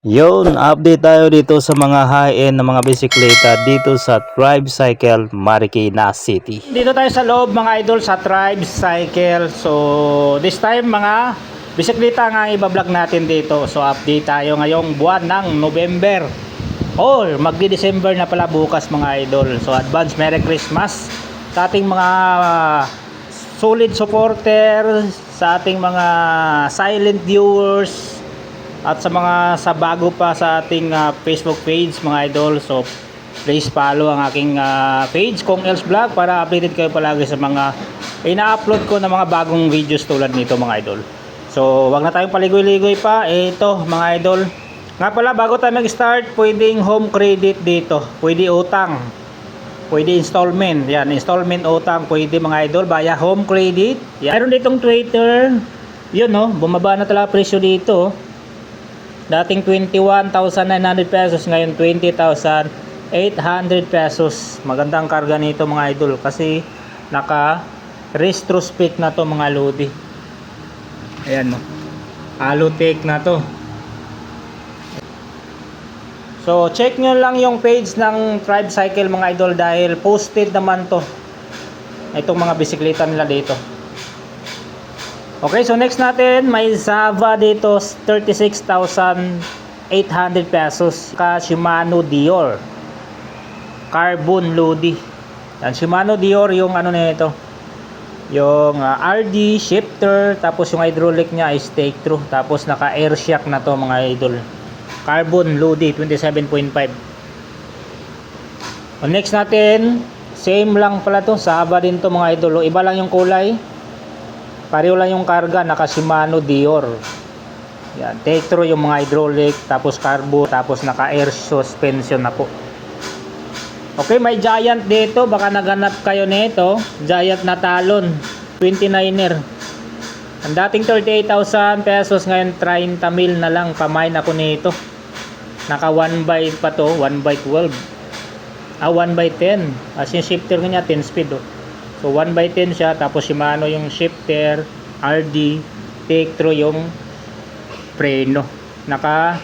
Yon, update tayo dito sa mga high-end na mga bisikleta dito sa Tribe Cycle, Marikina City. Dito tayo sa loob mga idol sa Tribe Cycle. So, this time mga bisikleta nga iba-vlog natin dito. So, update tayo ngayong buwan ng November. Oh, magdi-December na pala bukas mga idol. So, advance Merry Christmas sa ating mga solid supporter, sa ating mga silent viewers, at sa mga sa bago pa sa ating Facebook page mga idol. So please follow ang aking page Kong Els Vlog para updated kayo palagi sa mga ina-upload ko na mga bagong videos tulad nito mga idol. So wag na tayong paligoy-ligoy pa. Ito mga idol, nga pala bago tayo mag-start, pwedeng home credit dito, pwede utang, pwede installment. Yan, installment, utang, pwede mga idol via home credit. Yan. Meron ditong Twitter. Yun no, bumaba na talaga presyo dito. Dating 21,900 pesos, ngayon 20,800 pesos. Magandang karga nito mga idol kasi naka retrospect na to mga lodi. Ayan no, Alutech na to. So check nyo lang yung page ng Tribe Cycle mga idol dahil posted naman to itong mga bisikleta nila dito. Okay, so next natin, may Zava dito, 36,800 pesos. Ka Shimano Dior Carbon Lodi. Yan, Shimano Dior yung ano nito, yung RD shifter, tapos yung hydraulic niya is take through, tapos naka air shock na to mga idol. Carbon Lodi 27.5. Next natin, same lang pala to, Zava din to mga idol. Iba lang yung kulay, pareho lang yung karga, naka Shimano Dior. Yan, take through yung mga hydraulic, tapos carbo, tapos naka air suspension na po. Okay, may Giant dito, baka naganap kayo nito. Giant na talon, 29er. Ang dating 38,000 pesos, ngayon 30,000 na lang. Pamain ako nito. Naka 1x pa to, 1x12. 1x10. As yung shifter niya 10 speed oh. So 1x10 siya, tapos Shimano yung shifter, RD, take through yung preno. Naka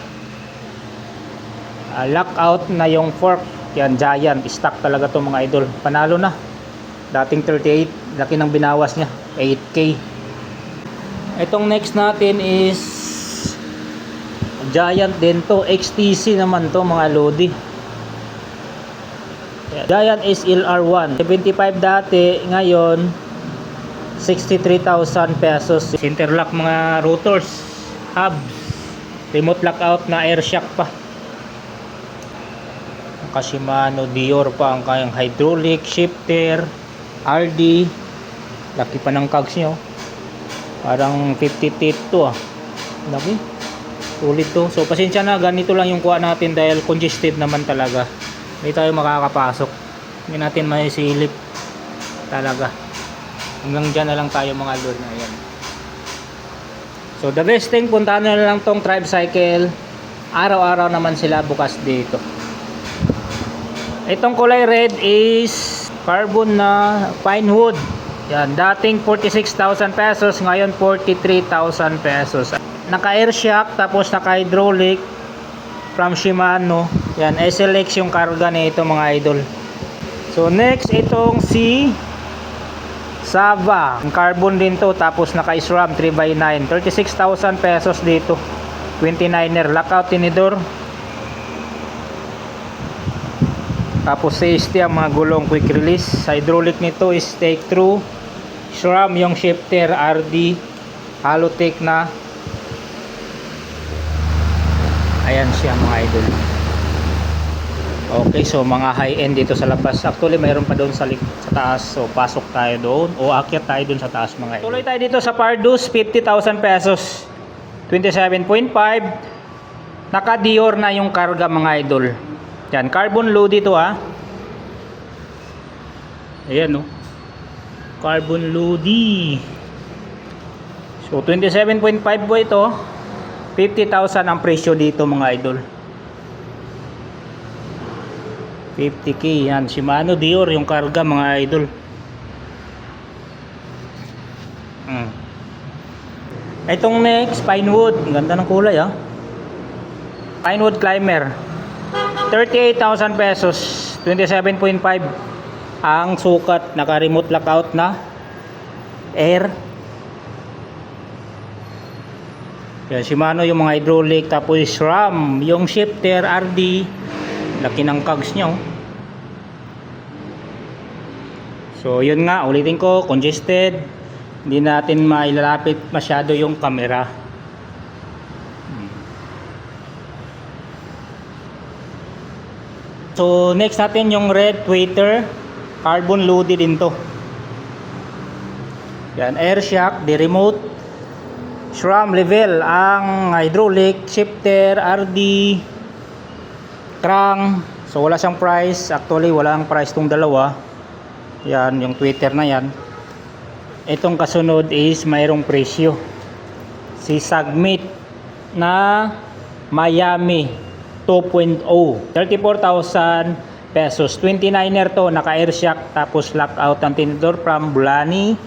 lockout na yung fork. Yan, Giant, stock talaga to mga idol. Panalo na. Dating 38, laki ng binawas niya, 8K. Itong next natin is Giant din to, XTC naman to mga lodi. Giant SLR1, 75 dati, ngayon 63,000 pesos. Interlock mga rotors, hubs, remote lockout na air shock pa. Shimano Dior pa ang kayang hydraulic, shifter, RD. Laki pa ng cogs nyo, parang 50 teeth to ah. Laki, ulit to. So pasensya na, ganito lang yung kuha natin dahil congested naman talaga. Hindi tayo makakapasok, hindi natin maisilip talaga. Hanggang dyan na lang tayo mga lord na yan. So the best thing, puntahan na lang tong Tribe Cycle. Araw-araw naman sila bukas dito. Itong kulay red is carbon na pine wood. Yan, dating 46,000 pesos, ngayon 43,000 pesos. Naka air shock, tapos naka hydraulic from Shimano. Yan, SLX yung karga nito mga idol. So next, itong si Zava, carbon din to, tapos naka SRAM 3x9, 36,000 pesos dito, 29er, lockout tinidor, tapos safety ang mga gulong quick release. Hydraulic nito is take through, SRAM yung shifter, RD, Alutech na. Ayan siya mga idol. Okay, so mga high-end dito sa labas. Actually, mayroon pa doon sa taas. So, pasok tayo doon o akyat tayo doon sa taas mga idol. Tuloy tayo dito sa Pardus, 50,000 pesos. 27.5. Naka Dior na yung karga mga idol. Yan, carbon load dito ha. Ayan no. Carbon loady. So, 27.5 po ito. 50,000 ang presyo dito mga idol. 50K yan, Shimano Dior yung karga mga idol. Itong next, pine wood, ang ganda ng kulay ah. Pinewood Climber. 38,000 pesos. 27.5 ang sukat. Naka-remote lockout na air. Yan, Shimano yung mga hydraulic. Tapos SRAM, yung shifter RD. Laki ng cogs niya, oh. So yun nga, ulitin ko, congested. Hindi natin mailalapit masyado yung camera. So next natin yung red tweeter. Carbon loaded din to. Yan, air shock, the remote. SRAM level ang hydraulic, shifter, RD, crank. So wala siyang price. Actually wala ang price tong dalawa. Yan, yung tweeter na yan. Itong kasunod is mayroong presyo. Si Submit na Miami 2.0, 34,000 pesos. 29er to, naka air shock, tapos lockout ang tinidor from Bulani.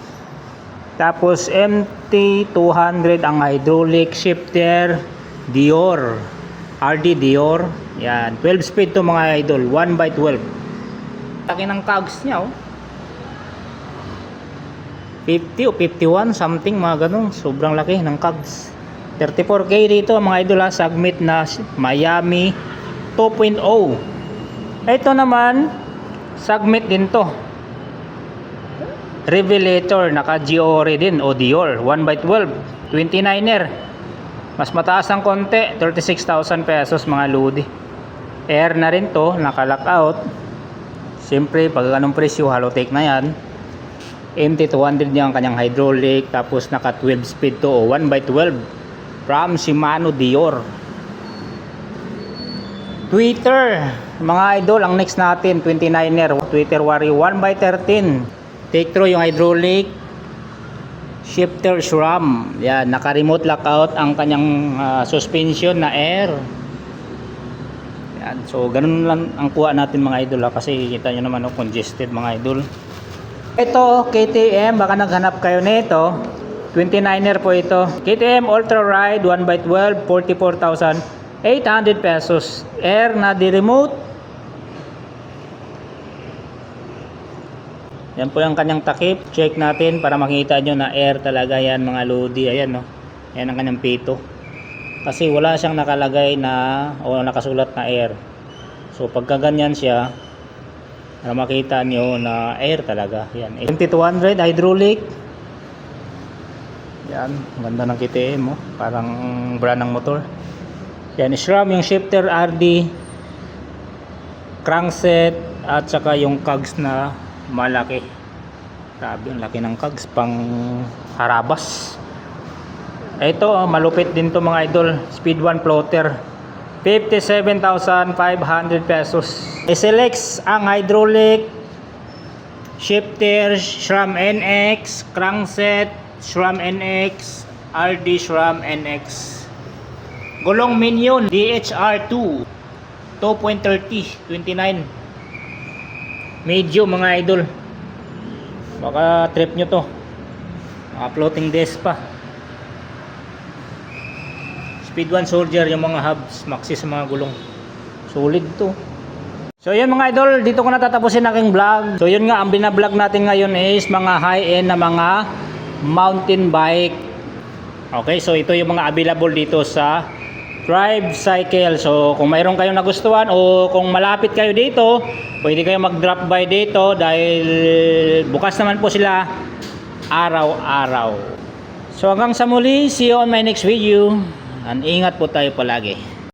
Tapos MT200 ang hydraulic, shifter Dior, RD Dior. Yan, 12 speed to mga idol, 1/12. Laki ng cogs niya, oh. 50 o 51 something, mga ganun. Sobrang laki ng cogs. 34K dito mga idol, ha. Submit na Miami 2.0. Ito naman Submit din to, Revelator, naka Giore din o Dior, 1/12, 29er. Mas mataas ng konti, 36,000 pesos mga lodi. Air na rin to, naka lockout. Siyempre pag anong presyo, Halotech na yan. MT200 niya ang kanyang hydraulic. Tapos naka 12 speed to, o 1/12, from Shimano Dior. Tweeter mga idol, ang next natin 29er Tweeter Wario 1/13. Take through yung hydraulic, shifter SRAM. Yan, naka remote lockout ang kanyang suspension na air. Yan, so ganun lang ang kuha natin mga idol, ha, kasi kita nyo naman, oh, congested mga idol. Ito KTM, baka naghanap kayo nito. 29er po ito. KTM Ultra Ride 1/12, 44,800 pesos. Air na di remote. Yan po yung kanyang takip. Check natin para makita nyo na air talaga yan mga lodi. Ayan, no. Yan ang kanyang pito. Kasi wala siyang nakalagay na o nakasulat na air. So pagka ganyan siya, para makita nyo na air talaga. Yan, MT200 hydraulic. Yan, ganda ng KTM, oh. Parang brand ng motor. Yan, SRAM yung shifter RD, crankset, at saka yung cogs na malaki. Grabe, ang laki ng cogs, pang harabas. Ito, malupit din to mga idol. Speed 1 floater, 57,500 pesos. SLX ang hydraulic, shifter SRAM NX, crankset SRAM NX, RD SRAM NX. Gulong Minion DHR2 2.30, 29. Medium mga idol. Baka trip nyo to. Mga floating disc pa. Speed 1 Soldier yung mga hubs, maxis sa mga gulong. Solid to. So yun mga idol, dito ko natatapusin aking vlog. So yun nga, ang binablog natin ngayon is mga high-end na mga mountain bike. Okay, so ito yung mga available dito sa Tribe Cycle. So kung mayroon kayong nagustuhan o kung malapit kayo dito, pwede kayo mag-drop by dito dahil bukas naman po sila araw-araw. So hanggang sa muli, see you on my next video. And ingat po tayo palagi.